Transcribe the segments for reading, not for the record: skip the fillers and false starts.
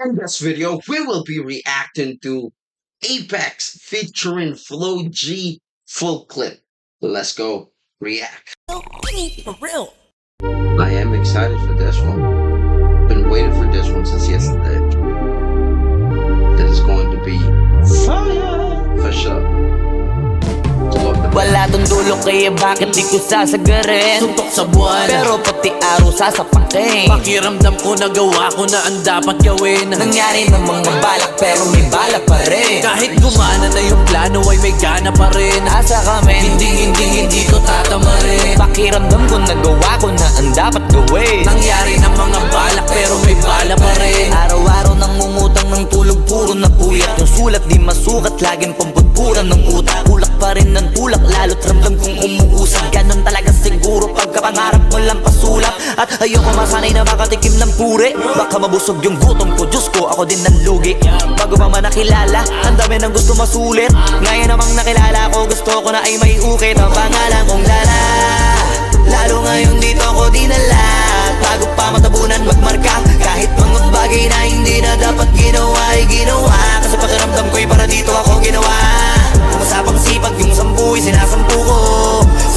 In this video, we will be reacting to Apekz featuring Flo G full clip. Let's go react. For real. I am excited for this one. Been waiting for this one since yesterday. That is going to be fire for sure. Wala tong dulo kaya bakit di ko sasagarin? Suntok sa buwan, pero pati araw sasapakin. pakiramdam ko nagawa ko na ang dapat gawin. Nangyari ng mga balak pero may balak pa rin. Kahit gumana na yung plano ay may gana pa rin. Asa kami, Hindi ko tatamarin. pakiramdam ko nagawa ko na ang dapat gawin. Nangyari ng mga balak pero may bala pa rin. Araw-araw nangungutang ng tulog, puro na puyat. Yung sulat di masukat, laging pampudpuran ng utak. Kulak pa rin ng tulak, lalo't ramdam kong umuusap. Ganon talaga siguro pagkapangarap mo lang pasulap. At ayoko masanay na makatikim ng puri. Baka mabusog yung gutom ko, Diyos ko, ako din nanlugi. Bago pa man nakilala, ang dami ng gusto masulit. Ngayon namang nakilala ko, gusto ko na ay may ukit. Ang pangalan kong Lala, lalo ngayon dito ko dinala. Bago pa matabunan magmarka, kahit mga bagay na hindi na dapat ginawa ay ginawa. Kasi pakiramdam ko'y para dito ako ginawa. Umasapang sipag yung sampu'y sinasampu ko.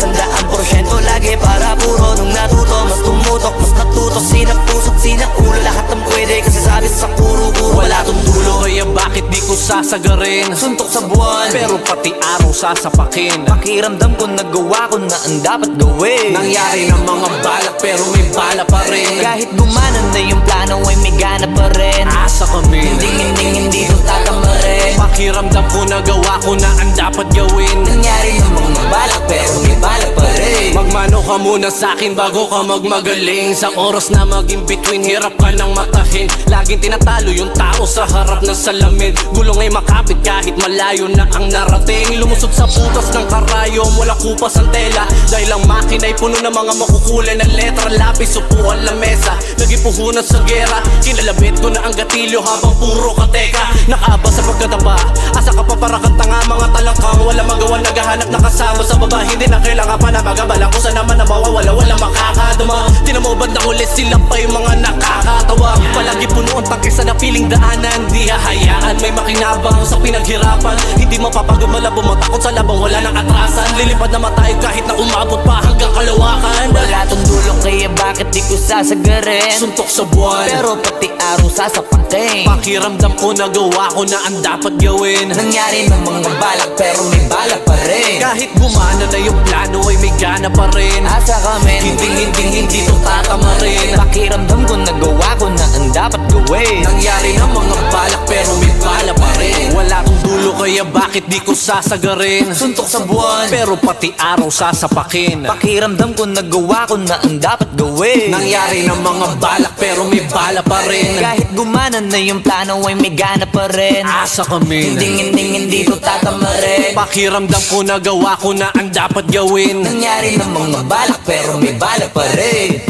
100% lagi para puro nung natuto. Mas tumutok, mas natuto. Sinap puso't sinap ulo, lahat ng pwede kasi sabi sa kuro-kuro. Wala tong dulo kaya bakit di ko sasagarin? Suntok sa buwan, Pero pati araw sasapakin. pakiramdam ko nagawa ko na ang dapat gawin. Nangyari ng mga balak pero may bala pa rin. Kahit gumana na yung plano ay may gana pa rin. Asa kami, Hindi ko tatamarin. pakiramdam ko nagawa ko na ang dapat gawin. Nangyari ng mga balak pero may balak pa rin. Magmano ka muna sa'kin bago ka magmagaling. Sa oras na maging between, hirap ka nang matahin. Laging tinatalo yung tao sa harap ng salamin. Gulong ay makapit kahit malayo na ang narating. Lumusot sa putas ng karayom, wala kupas ang tela. Dahil ang makina ay puno ng mga makukulay na letra. Lapis, upuan, lamesa, nagipuhunan sa gera. Kinalabit ko na ang gatilyo habang puro kateka. Nakaaba sa pagkataba, asa ka pa para kang tanga. Mga talangkang wala magawa, naghahanap na kasama sa baba. Hindi na kailangan pa na magabala kung saan naman nawawala, wala makakadama. Tinamobad na ulit sila pa yung mga nakakatawa. Palagi puno ang tangke sa napiling daanan. Di hahayaan may makinabang sa pinaghirapan. Hindi mapapagumala, bumatakot sa labang, wala nang atrasan. Lilipad na matayo kahit na umabot pa hanggang kalawakan. Wala tong dulo kaya bakit di ko sasagarin? Suntok sa buwan, Pero pati araw sasapakin. pakiramdam ko nagawa ko na ang dapat gawin. Nangyari ng mga balak pero may balak pa rin. Kahit gumana na yung plano ay may gana pa rin. Asa kami, Hindi to tatamarin. pakiramdam ko nagawa ko na ang dapat gawin. Nangyari ng mga balak pero may bala pa rin. Wala tong dulo kaya bakit di ko sasagarin? Suntok sa buwan, Pero pati araw sasapakin. pakiramdam ko nagawa ko na ang dapat gawin. Nangyari ng mga balak pero may bala pa rin. Kahit gumana na yung plano ay may gana pa rin. Asa kami, Hindi to tatamarin. pakiramdam ko nagawa ko na ang dapat gawin. Nangyari ng mga balak pero may balak pa rin.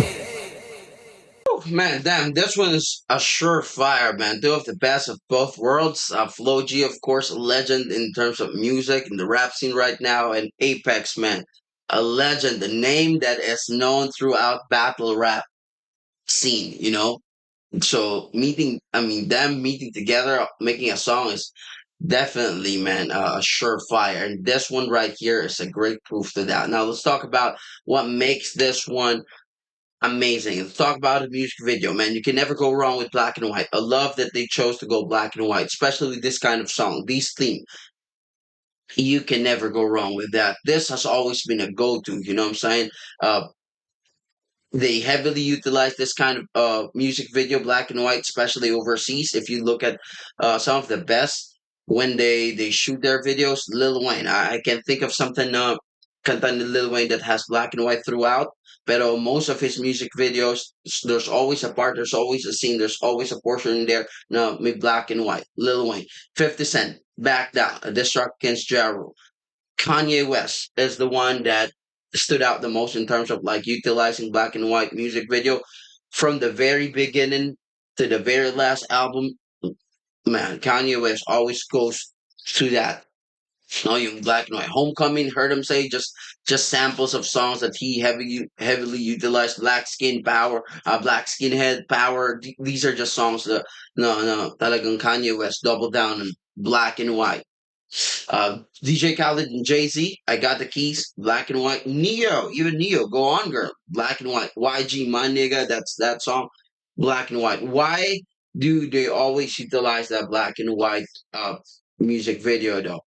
Man, damn, this one is a surefire, man. Two of the best of both worlds. Flo G, of course, a legend in terms of music in the rap scene right now, and Apekz, man, a legend, a name that is known throughout battle rap scene, you know. So them meeting together, making a song is definitely, man, a surefire. And this one right here is a great proof to that. Now let's talk about what makes this one amazing. Let's talk about the music video, man. You can never go wrong with black and white. I love that they chose to go black and white, especially with this kind of song, this theme. You can never go wrong with that. This has always been a go-to, you know what I'm saying? They heavily utilize this kind of music video, black and white, especially overseas. If you look at some of the best when they shoot their videos, Lil Wayne. I can think of something kanta ni Lil Wayne that has black and white throughout. Pero most of his music videos, there's always a part, there's always a scene, there's always a portion in there na may black and white. Lil Wayne, 50 Cent, Back Down, a diss track against Ja Rule. Kanye West is the one that stood out the most in terms of like utilizing black and white music video from the very beginning to the very last album. Man, Kanye West always goes to that No, yung Black and White. Homecoming, heard him say just samples of songs that he heavily utilized. Black Skin Power, Black Skinhead Power. These are just songs that no talagang Kanye West double down on Black and White. DJ Khaled and Jay Z, I got the keys. Black and White. Neo, even Neo, go on, girl. Black and White. YG, my nigga, that's that song. Black and White. Why do they always utilize that black and white music video though?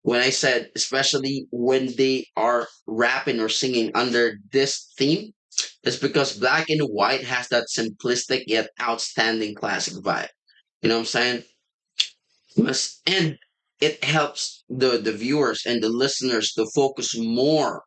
When I said, especially when they are rapping or singing under this theme, it's because Black and White has that simplistic yet outstanding classic vibe. You know what I'm saying? And it helps the viewers and the listeners to focus more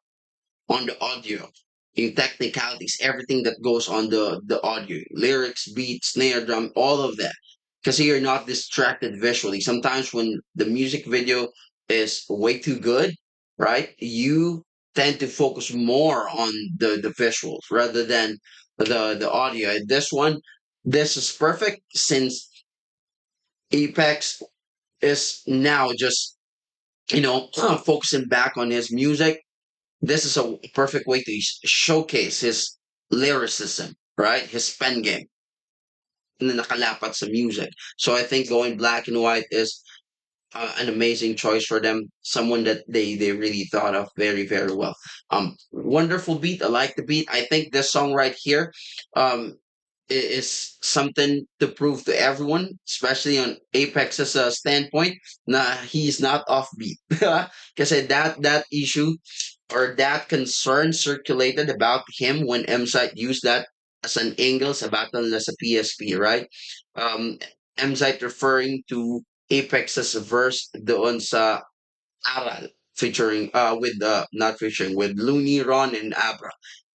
on the audio, in technicalities, everything that goes on the audio, lyrics, beat, snare drum, all of that. Because you're not distracted visually. Sometimes when the music video is way too good, right? You tend to focus more on the visuals rather than the audio. And this one, this is perfect since Apex is now just focusing back on his music. This is a perfect way to showcase his lyricism, right? His pen game na nakalapat sa music. So I think going black and white is an amazing choice for them. Someone that they really thought of very well. Wonderful beat. I like the beat. I think this song right here, is something to prove to everyone, especially on Apex's standpoint. Nah, he's not offbeat. Because that issue or that concern circulated about him when MSite used that as an angle sa battle na sa PSP, right? MSite referring to Apex's verse doon sa Aral featuring with not featuring with Looney, Ron and Abra.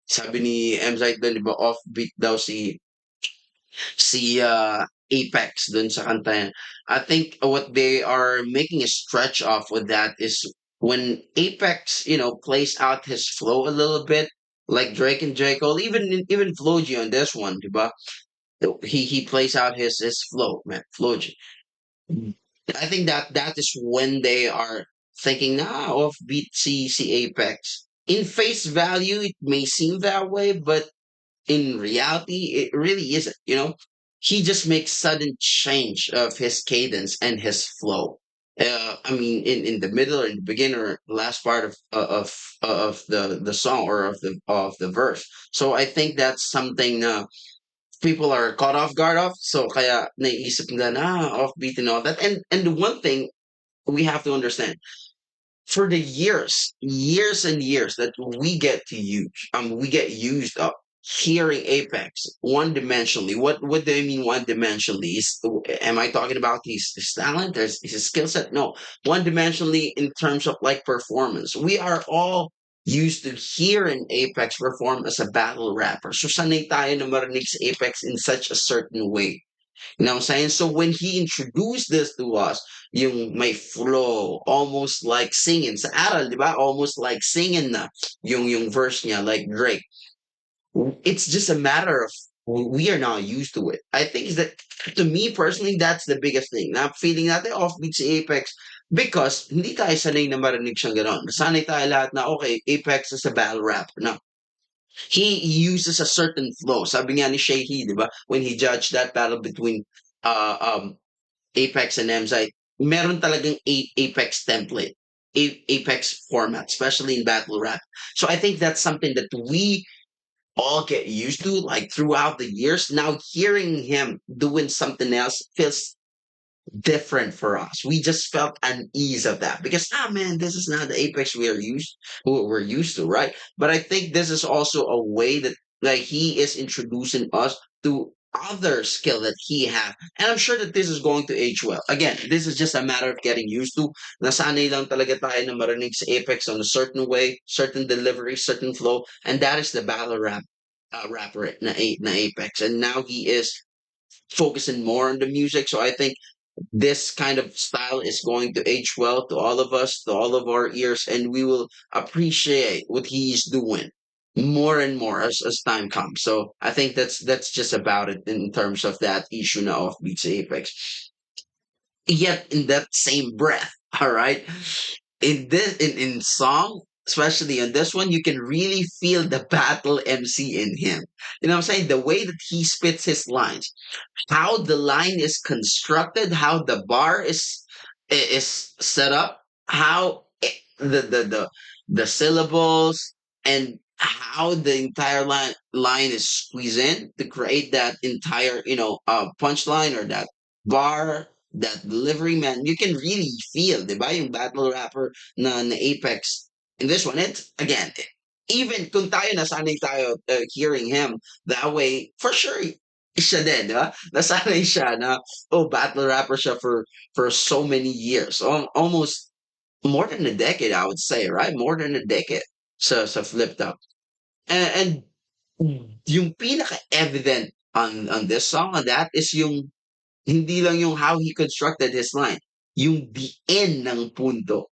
Sabi ni MSite doon, di ba, offbeat daw si Apex dun sa kanta yan. I think what they are making a stretch off with that is when Apex, plays out his flow a little bit, like Drake and J. Cole, even Flo G on this one, diba? He plays out his flow, man, Flo G. I think that is when they are thinking, offbeat si Apex. In face value, it may seem that way, but in reality, it really isn't. He just makes sudden change of his cadence and his flow. I mean, in the middle or in the beginning or last part of the song or of the verse. So I think that's something people are caught off guard of. So kaya naisip nila na offbeat and all that. And the one thing we have to understand for the years and years that we get used of hearing Apex one dimensionally. What do I mean one dimensionally? Am I talking about his talent, his skill set? No, one dimensionally in terms of like performance. We are all used to hearing Apex perform as a battle rapper. So sanay tayo na marinig sa Apex in such a certain way. You know what I'm saying? So when he introduced this to us, yung may flow, almost like singing. Sa aral, di ba? Almost like singing na yung verse niya, like Drake. It's just a matter of we are not used to it. I think that to me personally, that's the biggest thing. Na feeling natin offbeat si Apex because hindi tayo sanay na marinig siyang gano'n. Sanay tayo lahat na, okay, Apex is a battle rapper. No, he uses a certain flow. Sabi nga ni Shehi, di ba? When he judged that battle between uh, um, Apex and Emzite, meron talagang Apex template, Apex format, especially in battle rap. So I think that's something that we all get used to, like throughout the years. Now hearing him doing something else feels different for us. We just felt unease of that because man, this is not the Apex we're used to, right? But I think this is also a way that like he is introducing us to other skill that he has. And I'm sure that this is going to age well. Again, this is just a matter of getting used to. Nasanay lang talaga tayo na marinig sa Apex on a certain way, certain delivery, certain flow, and that is the battle rapper na Apex. And now he is focusing more on the music. So I think this kind of style is going to age well to all of us, to all of our ears, and we will appreciate what he's doing more and more as time comes. So I think that's just about it in terms of that issue now of Beats Apex. Yet in that same breath, all right, in song, especially on this one, you can really feel the battle MC in him. You know what I'm saying? The way that he spits his lines, how the line is constructed, how the bar is set up, how the syllables and how the entire line is squeezed in to create that entire punchline or that bar, that delivery, man. You can really feel, diba, yung battle rapper na Apex in this one. It's again, even kung tayo nasanay tayo hearing him that way, for sure siya din, di ba? Nasanay siya na, oh, battle rapper siya for so many years. Almost more than a decade, I would say, right? More than a decade sa flipped up. And yung pinaka-evident on this song, on that, is yung, hindi lang yung how he constructed his line, yung the end ng punto,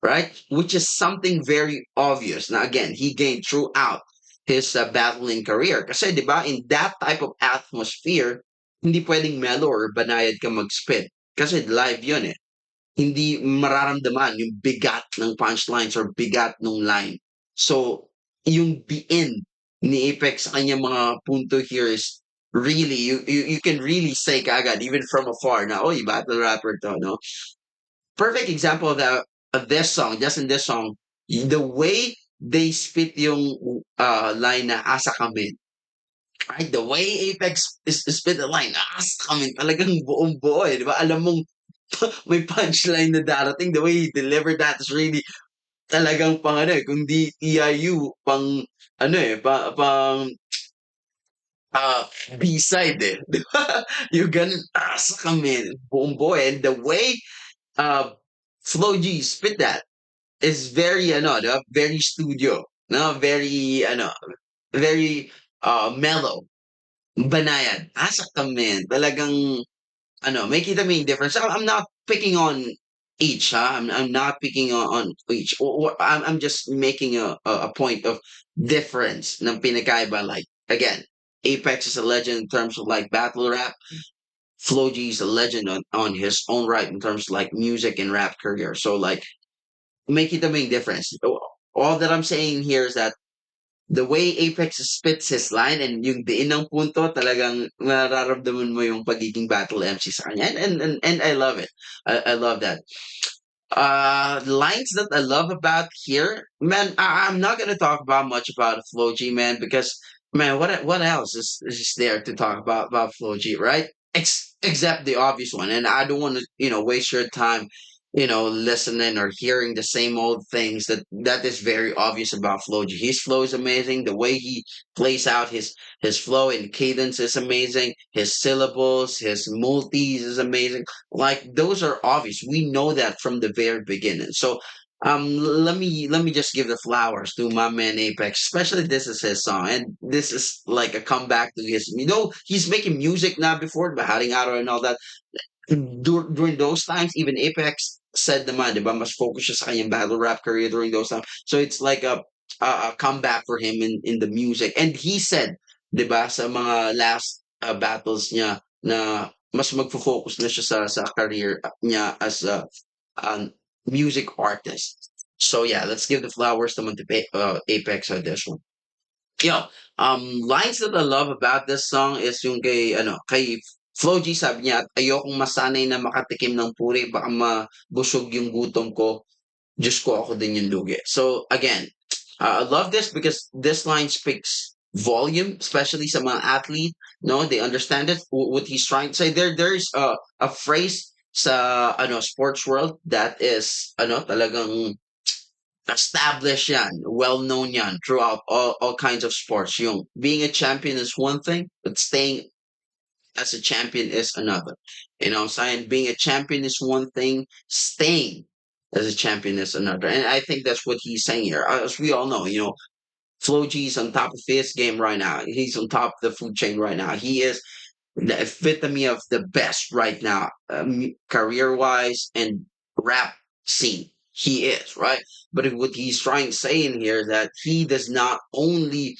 right? Which is something very obvious. Now, again, he gained throughout his battling career. Kasi, di ba, in that type of atmosphere, hindi pwedeng mellow or banayad ka mag-spit. Kasi live yun eh. Hindi mararamdaman yung bigat ng punchlines or bigat ng line. So, yung the end ni Apex sa kanyang mga punto here is really, you can really say kagad, even from afar, na, oh, yung battle rapper to, no? Perfect example of that, of this song, just in this song, the way they spit yung line na asa kami, right? The way Apex is spit the line, asa kami, talagang buong buo eh, di ba? Alam mong may punchline na darating, the way he delivered that is really talagang pang ano eh, kung di TIU, pang ano eh, pang uh, B-side eh. Di ba? Yung ganun, asa kami, buong buo eh. And the way Flo G spit that is very ano, diba? Very studio, no? Very ano, very mellow. Banayad. Asa kami. Talagang ano, may kita mo yung difference. I'm not picking on each, ha? I'm not picking on each. I'm just making a point of difference ng pinakaiba. Like, again, Apex is a legend in terms of like battle rap. Flo G is a legend on his own right in terms of like music and rap career. So like, make it a big difference. All that I'm saying here is that the way Apex spits his line and yung diin ng punto, talagang mararamdaman mo yung pagiging battle MC sa kanya. And I love it. I love that. Lines that I love about here, man. I'm not gonna talk about much about Flo G, man, because man, what else is there to talk about Flo G, right? Except the obvious one, and I don't want to waste your time, listening or hearing the same old things that is very obvious about Flo G. His flow is amazing. The way he plays out his flow and cadence is amazing. His syllables, his multis is amazing. Like those are obvious. We know that from the very beginning. So let me just give the flowers to my man Apex. Especially this is his song, and this is like a comeback to his. He's making music now before, but Haring Araw and all that. During those times, even Apex said naman, di ba, mas focus siya sa kanyang battle rap career during those times. So it's like a comeback for him in the music. And he said, di ba, sa mga last battles niya na mas magfo-focus na siya sa career niya as a music artist. So yeah, let's give the flowers naman to Apex on this one. Yo, lines that I love about this song is yung kay Flo G, sabi niya, ayokong masanay na makatikim ng puri, baka mabusog yung gutom ko. Diyos ko, ako din yung lugi. So again, I love this because this line speaks volume, especially sa mga athlete. No, they understand it. What he's trying to say. There's a phrase sa sports world that is talagang established yan, well known yan throughout all kinds of sports. Yung being a champion is one thing, but staying as a champion is another. You know what I'm saying? Being a champion is one thing, staying as a champion is another. And I think that's what he's saying here. As we all know, Flo G's on top of his game right now. He's on top of the food chain right now. He is the epitome of the best right now, career wise and rap scene. He is, right? But what he's trying to say in here is that he's not only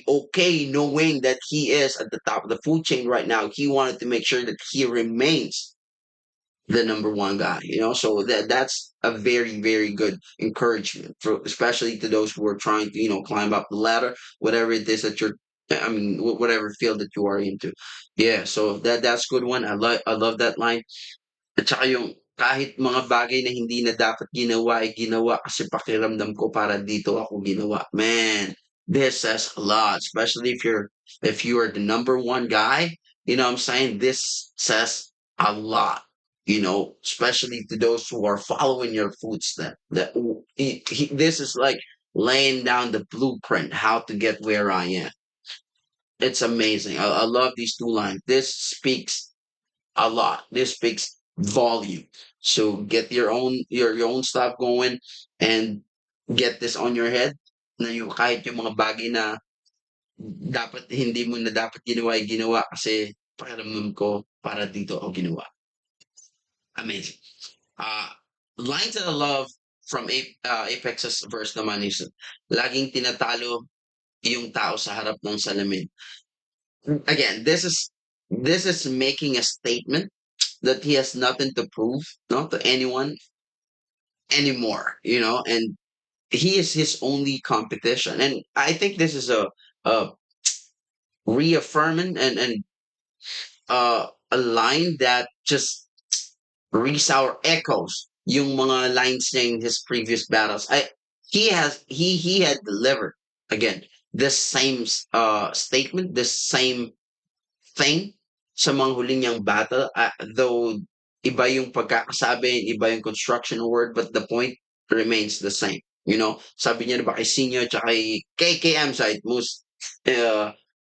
okay knowing that he is at the top of the food chain right now. He wanted to make sure that he remains the number one guy, so that's a very, very good encouragement for, especially to those who are trying to, climb up the ladder, whatever it is that you're, I mean, whatever field that you are into. Yeah, so that's good one. I love that line. At saka yung kahit mga bagay na hindi na dapat ginawa ay ginawa kasi pakiramdam ko para dito ako ginawa. Man, this says a lot, especially if you are the number one guy, what I'm saying? This says a lot, especially to those who are following your footsteps. This is like laying down the blueprint how to get where I am. It's amazing. I love these two lines. This speaks a lot. This speaks volume. So get your own stuff going and get this on your head na yung kahit yung mga bagay na dapat hindi mo na dapat ginawa ay ginawa kasi pakiramdam ko para dito ako ginawa. Amazing. Uh, Lines that I love from Apex's verse naman is laging tinatalo yung tao sa harap ng salamin. Again, this is making a statement that he has nothing to prove, not to anyone anymore, and he is his only competition. And I think this is a reaffirming and a line that just resour echoes yung mga lines niya in his previous battles. He had delivered again this same statement, this same thing sa mga huli niyang battle, though iba yung pagkakasabi, iba yung construction word, but the point remains the same. Sabi niya na ba kay Senior tsaka kay KKM side,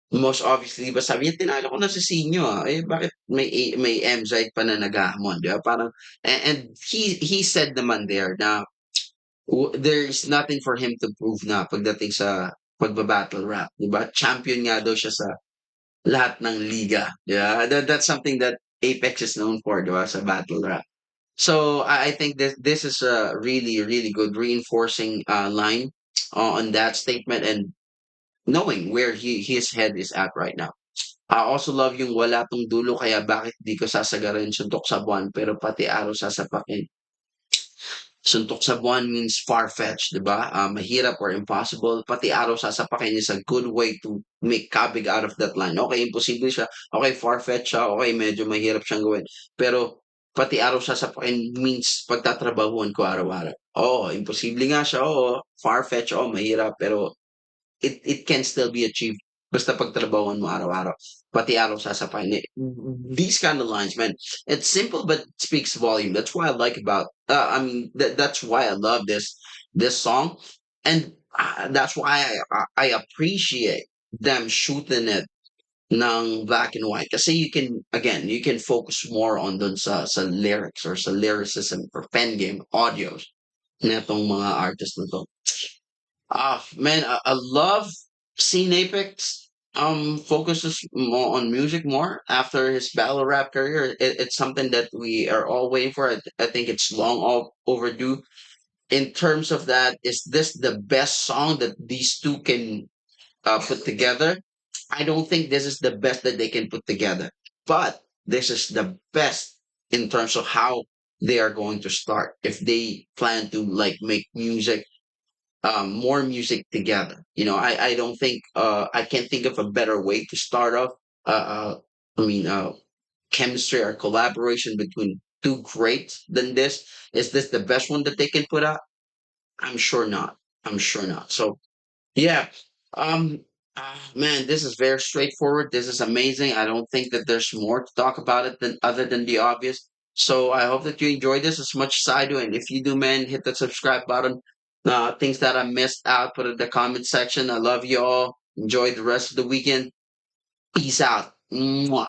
most obviously, ba sabi niya, tinalo ko na si Senior, bakit may M side pa na naghahamon, di ba? Parang, and he said naman there na there's nothing for him to prove na pagdating sa pagbabattle rap, di ba? Champion nga daw siya sa lahat ng liga. Yeah, that's something that Apex is known for, di ba, sa battle rap. So I think this is a really, really good reinforcing line on that statement and knowing where his head is at right now. I also love yung wala tong dulo kaya bakit di ko sasagarin suntok sa buwan pero pati araw sasapakin. Suntok sa buwan means far-fetched, 'di ba? Mahirap or impossible. Pati araw sasapakin is a good way to make kabig out of that line. Okay, imposible siya. Okay, far-fetched siya. Okay, medyo mahirap siyang gawin. Pero pati araw sasapakin means pagtatrabahuan ko araw-araw. Oo, imposible nga siya. Oo, far-fetched. Oo, mahirap. Pero it can still be achieved basta pagtrabahuan mo araw-araw. Pati araw sasapakin. These kind of lines, man, it's simple but speaks volume. That's why I like about. I mean, that's why I love this song, and that's why I appreciate them shooting it ng black and white. Kasi you can focus more on dun sa lyrics or sa lyricism or pen game audios netong mga artists na to. Man, I love seeing Apex focuses more on music more after his battle rap career. It's something that we are all waiting for. I think it's long all overdue. In terms of that, is this the best song that these two can put together? I don't think this is the best that they can put together, but this is the best in terms of how they are going to start if they plan to like make music, more music together. I don't think I can't think of a better way to start off. I mean, chemistry or collaboration between two greats than this. Is this the best one that they can put out? I'm sure not. I'm sure not. So yeah, man, this is very straightforward. This is amazing. I don't think that there's more to talk about it than other than the obvious. So I hope that you enjoyed this as much as I do. And if you do, man, hit the subscribe button. Things that I missed out, put it in the comment section. I love you all. Enjoy the rest of the weekend. Peace out. Mwah.